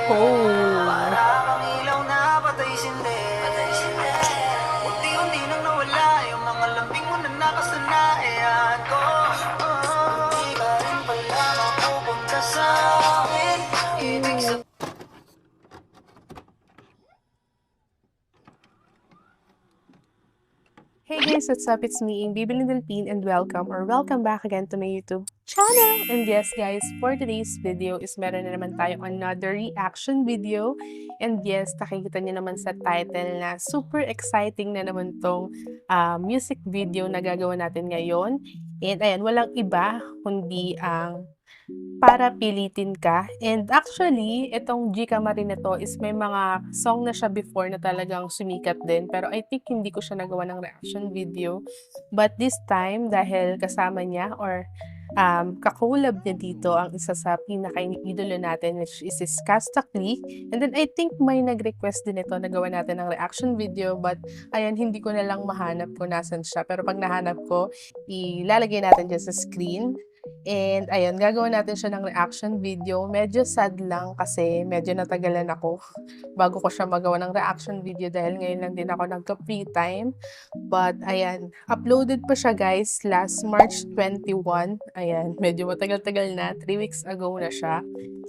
Oh. Parang ilaw na patay sindi. Unti-unti nang nawala yung mga lambing mo na nakasanayan ko. Di ka rin pala mapupunta sa akin. Ibig sabihin Hey guys, what's up? It's me, Bibilin Delpine, and welcome back again to my YouTube channel. And yes guys, for today's video is meron na naman tayong another reaction video. And yes, nakikita niyo naman sa title na super exciting na naman tong music video na gagawin natin ngayon. And ayan, walang iba kundi ang Para Pilitin Ka. And actually, itong Gika Marie na to is may mga song na siya before na talagang sumikat din. Pero I think hindi ko siya nagawa ng reaction video. But this time, dahil kasama niya or kakulab niya dito ang isa sa pinaka-idolo natin, which is Skastakli. And then I think may nag-request din ito na gawa natin ng reaction video. But ayan, hindi ko na lang mahanap kung nasan siya. Pero pag nahanap ko, ilalagay natin dyan sa screen. And ayun, gagawa natin siya ng reaction video. Medyo sad lang kasi medyo natagalan ako bago ko siya magawa ng reaction video dahil ngayon lang din ako nagka-free time. But ayan, uploaded pa siya guys last March 21. Ayan, medyo matagal-tagal na. 3 weeks ago na siya.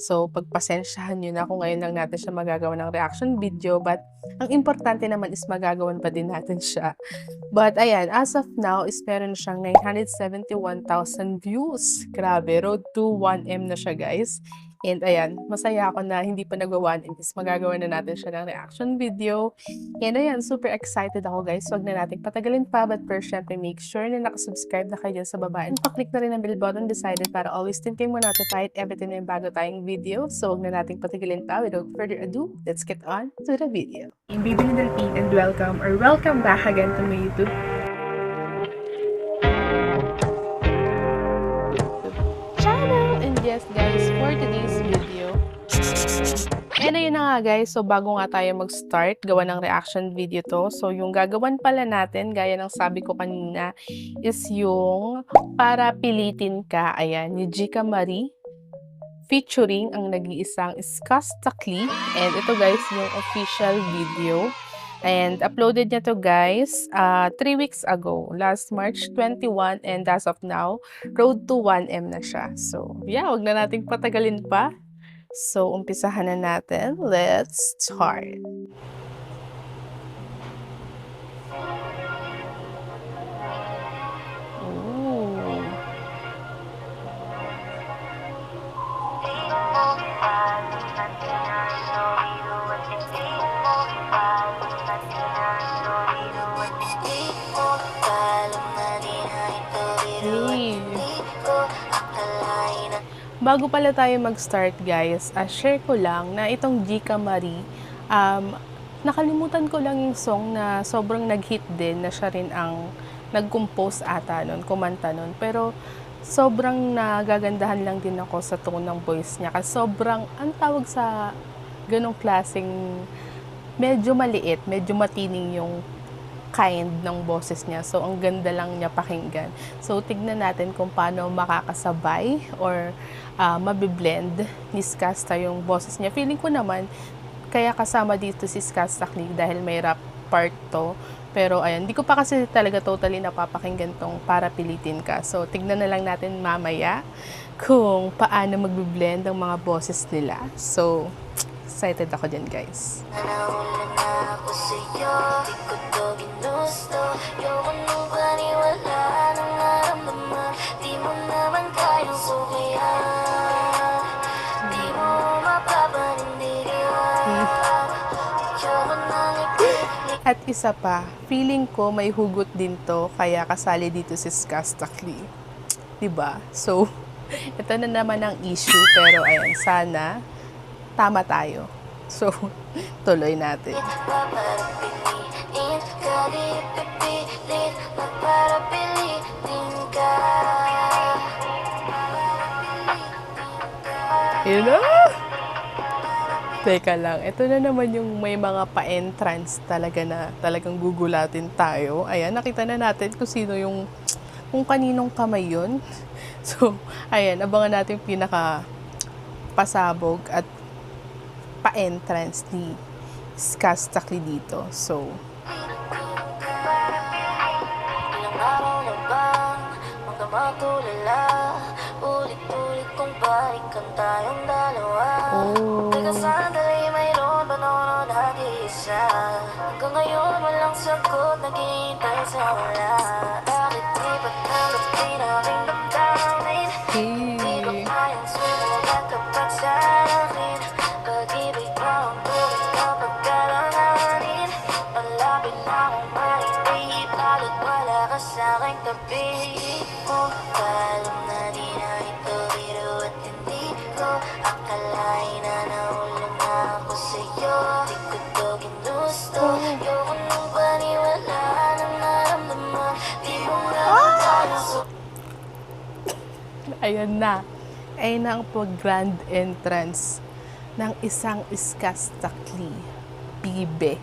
So, pagpasensyahan nyo na kung ngayon lang natin siya magagawa ng reaction video. But ang importante naman is magagawan pa din natin siya. But ayan, as of now is meron siyang 971,000 views. Grabe, road to 1M na siya guys. And ayan, masaya ako na hindi pa nagwa-1M is magagawa na natin siya ng reaction video. And ayan, super excited ako guys. Huwag na natin patagalin pa, but first syempre make sure na nakasubscribe na kayo dyan sa baba. And paklik na rin ang bell button beside it para always din kayo mo notified every time may bago tayong video. So huwag na natin patagalin pa. Without further ado, let's get on to the video. Bibilin Delpine and welcome back again to my YouTube channel. And yes guys, for today's video, and ayun na nga guys, so bago nga tayo mag-start gawa ng reaction video to, so yung gagawan pala natin gaya ng sabi ko kanina is yung Para Pilitin Ka. Ayan, ni Gika Marie featuring ang nag-iisang Skastakli. And ito guys yung official video. And uploaded niya to guys 3 weeks ago, last March 21, and as of now, road to 1M na siya. So yeah, wag na nating patagalin pa. So umpisahan na natin. Let's start. Ooh. Bago pala tayo mag-start guys, share ko lang na itong Gika Marie, nakalimutan ko lang yung song na sobrang nag-hit din, na siya rin ang nag-compose ata nun, kumanta nun. Pero sobrang nagagandahan lang din ako sa tone ng voice niya. Kasi sobrang, ang tawag sa ganong klaseng, medyo maliit, medyo matining yung kind ng boses niya. So, ang ganda lang niya pakinggan. So, tignan natin kung paano makakasabay or mabiblend ni Skasta yung boses niya. Feeling ko naman, kaya kasama dito si Skastakli dahil may rap part to. Pero, ayan, di ko pa kasi talaga totally napapakinggan tong Para Pilitin Ka. So, tignan na lang natin mamaya kung paano magbiblend ang mga boses nila. So, excited ako dyan, guys. At isa pa, feeling ko may hugot din to, kaya kasali dito si Skastakli. Diba? So, ito na naman ang issue, pero ayan, sana tama tayo. So, tuloy natin. You know? Teka lang, ito na naman yung may mga pa-entrance talaga na talagang gugulatin tayo. Ayan, nakita na natin kung sino yung, kung kaninong kamay yun. So, ayan, abangan natin pinaka pasabog at pa-entrance ni Skastakli dito. So, Ilang araw na bang magkamatulala, ulit-ulit kong balikan tayong dalawa. Teka sandali, mayroon ba noon nag-iisa? Hanggang ngayon walang sagot, naghihintay sa wala. Bakit di ba't tanggap din aking damdamin? Di ba kayang sumulat kapag sa akin? Pag-ibig ba ang tuwing kapag kailanganin? Malapit na akong maibig, bakit wala ka sa aking tabi? Alam na di na ito biro at hindi ko akalain na nahulog na ako sa'yo. Di ko to ginusto, ayoko nang paniwala ng naramdaman. Di mo naman tayo ayan na. Ayun na ang pag-grand entrance ng isang Skastakli bibe.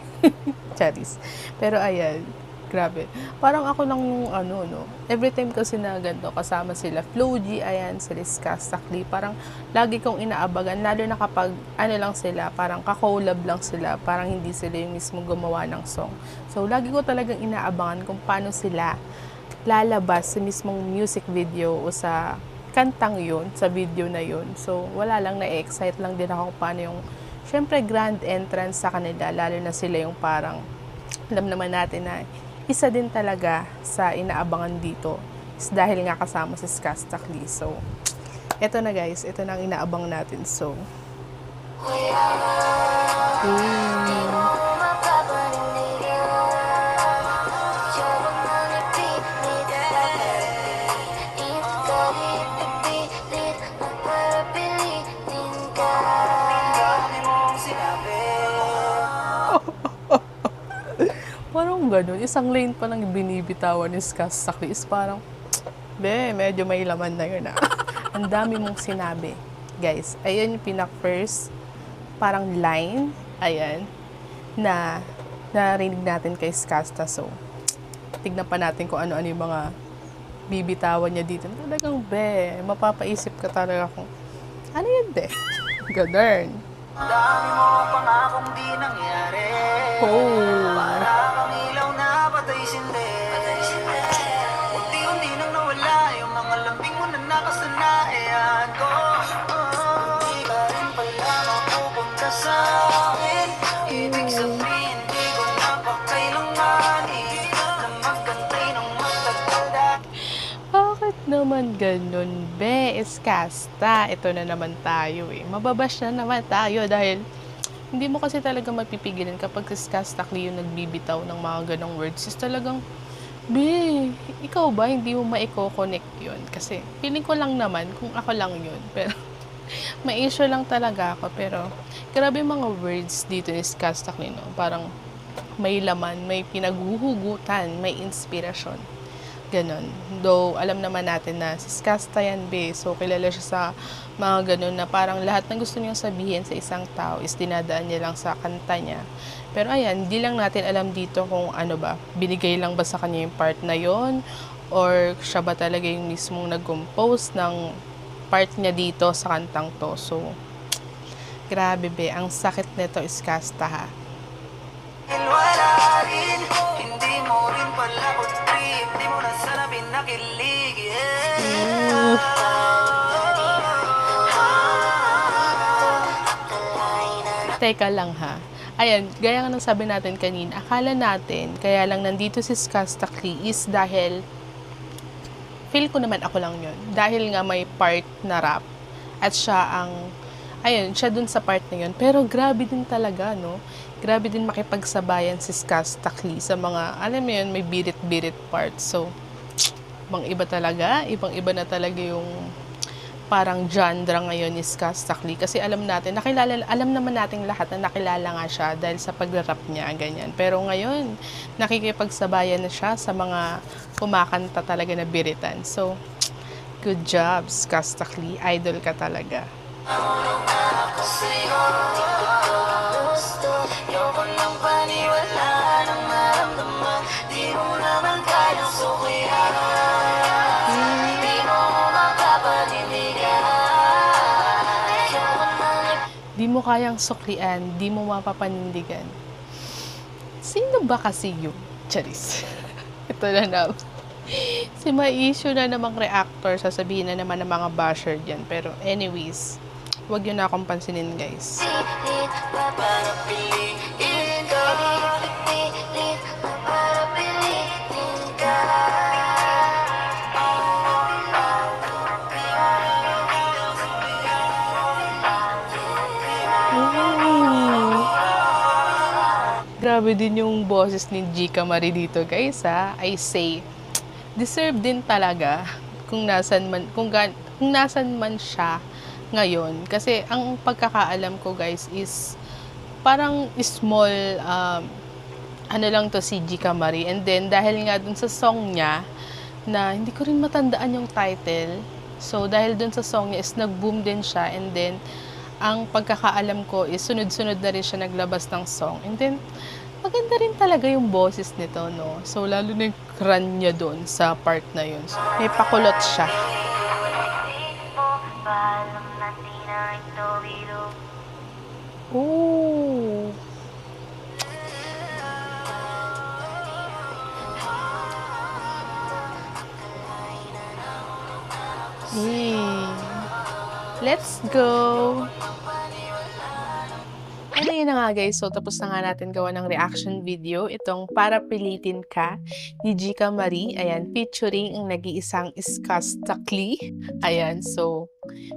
Charis. Pero ayan, grabe. Parang ako lang nung no. Every time kasi na ganito, kasama sila Flo G, ayan, sila Skastakli. Parang lagi kong inaabagan, lalo na kapag lang sila, parang kakolab lang sila, parang hindi sila yung mismo gumawa ng song. So, lagi ko talagang inaabangan kung paano sila lalabas sa mismong music video o sa kantang yun, sa video na yun. So, wala lang, na-excite lang din ako paano yung, syempre, grand entrance sa kanila, lalo na sila yung parang, alam naman natin na isa din talaga sa inaabangan dito is dahil nga kasama si Skastakli. So, eto na guys, ito na ang inaabang natin. So, parang ganun. Isang lane pa lang binibitawan ni Skastakli is parang, medyo may laman na yun ah. Ang dami mong sinabi. Guys, ayun yung pinak-first parang line, ayan, na narinig natin kay Skasta. So, tignan pa natin kung ano-ano yung mga bibitawan niya dito. Talagang, mapapaisip ka talaga kung, ano yun, Ganun. dami mo pangakong di nangyari. Para kang ilaw na patay sindi. Unti-unti nang nawala yung mga lambing mo na nakasanayan ko. Di ka rin pala mapupunta sa akin. Ibig sabihin di ko na pa kailanganin na magkantay ng matagal. Bakit naman ganun, Skasta? Ito na naman tayo Mababash na naman tayo dahil hindi mo kasi talaga mapipigilan kapag si Skastakli yung nagbibitaw ng mga ganong words. Is talagang, ikaw ba hindi mo maiko-connect yun? Kasi feeling ko lang naman kung ako lang yun. Pero may issue lang talaga ako. Pero grabe yung mga words dito ni Skastakli, no? Parang may laman, may pinaghuhugutan, may inspirasyon. Ganon. Though, alam naman natin na si Skasta yan, So, kilala siya sa mga ganon na parang lahat ng gusto niyang sabihin sa isang tao is dinadaan niya lang sa kanta niya. Pero ayan, hindi lang natin alam dito kung ano ba, binigay lang ba sa kanya yung part na yon or siya ba talaga yung mismong nag-compose ng part niya dito sa kantang to. So, grabe ang sakit nito is Skasta ha. Wala rin, hindi mo rin pala ko trip, di mo na sana pinakilig. Teka lang ha. Ayan, gaya nga ng sabi natin kanina, akala natin, kaya lang nandito si Skastakli is dahil, feel ko naman ako lang yun, dahil nga may part na rap, at siya ang, siya dun sa part na yun. Pero grabe din talaga, no? Grabe din makipagsabayan si Skastakli sa mga, alam mo yun, may birit-birit part. So, ibang-iba talaga, ibang-iba na talaga yung parang genre ngayon ni Skastakli. Kasi alam naman nating lahat na nakilala nga siya dahil sa pag-rap niya, ganyan. Pero ngayon, nakikipagsabayan na siya sa mga kumakanta talaga na biritan. So, good job, Skastakli. Idol ka talaga. Di mo mo kayang suklian, di mo mapapanindigan. Sino ba kasi yung Charis? Ito na na. Si may issue na namang reactor, sasabihin na naman ng mga basher dyan. Pero anyways, wag yun na akong pansinin, guys. Pilit pa para piliin ka. Pilit pa para piliin ka. Grabe din yung boses ni Gika Marie dito, guys, ha. I say, deserve din talaga kung nasan man siya ngayon. Kasi ang pagkakaalam ko, guys, is parang small ano lang to si Gika Marie. And then dahil nga dun sa song niya na hindi ko rin matandaan yung title. So dahil dun sa song niya is nag-boom din siya, and then ang pagkakaalam ko is sunod-sunod na rin siya naglabas ng song. And then maganda rin talaga yung boses nito, no? So lalo na yung cran niya doon sa part na yun. So, may pakulot siya. Ooh. Hey. Let's go! And ayun na nga, guys, so tapos na nga natin gawa ng reaction video, itong Para Pilitin Ka ni Gika Marie, ayan, featuring ang nag-iisang Skastakli, ayan, so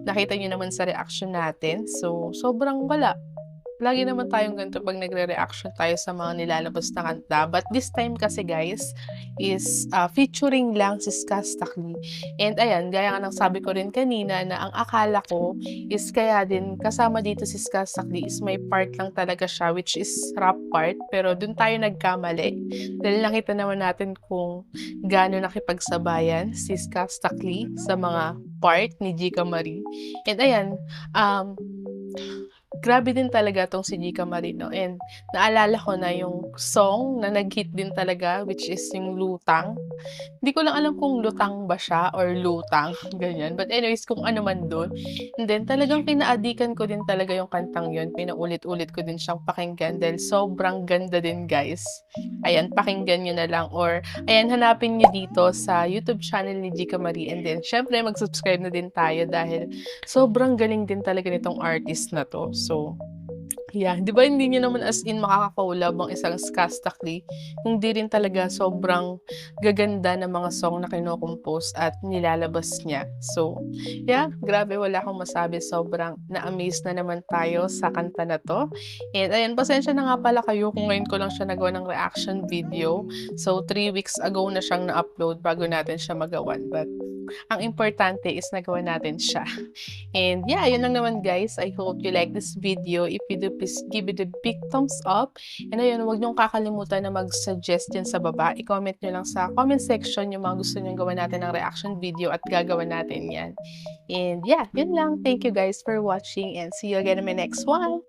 nakita nyo naman sa reaction natin, so sobrang wala. Lagi naman tayong ganito pag nagre-reaction tayo sa mga nilalabas na kanta. But this time kasi, guys, is featuring lang si Skastakli. And ayan, gaya nga ng sabi ko rin kanina na ang akala ko is kaya din kasama dito si Skastakli is may part lang talaga siya, which is rap part. Pero dun tayo nagkamali. Dahil nakita naman natin kung gaano nakipagsabayan si Skastakli sa mga part ni Gika Marie. And ayan, grabe din talaga tong si Gika Marie, no? And naalala ko na yung song na nag-hit din talaga, which is yung Lutang. Hindi ko lang alam kung lutang ba siya or lutang, ganyan. But anyways, kung ano man doon. And then talagang kinaadikan ko din talaga yung kantang yun. Pinaulit-ulit ko din siyang pakinggan dahil sobrang ganda din, guys. Ayan, pakinggan nyo na lang. Or ayan, hanapin nyo dito sa YouTube channel ni Gika Marie. And then, syempre, mag-subscribe na din tayo dahil sobrang galing din talaga nitong artist na to. So, yeah, di ba hindi niya naman as in makaka-collab ang isang Skastakli, kung di rin talaga sobrang gaganda ng mga song na kinokompose at nilalabas niya. So, yeah, grabe, wala akong masabi. Sobrang na-amaze na naman tayo sa kanta na to. And ayan, pasensya na nga pala kayo kung ngayon ko lang siya nagawa ng reaction video. So, 3 weeks ago na siyang na-upload bago natin siya magawan. But, ang importante is nagawa natin siya. And yeah, yun lang naman, guys. I hope you like this video. If you do, please give it a big thumbs up. And ayun, huwag niyong kakalimutan na mag-suggest yan sa baba. I-comment nyo lang sa comment section yung mga gusto niyong gawa natin ng reaction video at gagawa natin yan. And yeah, yun lang. Thank you guys for watching and see you again in my next one.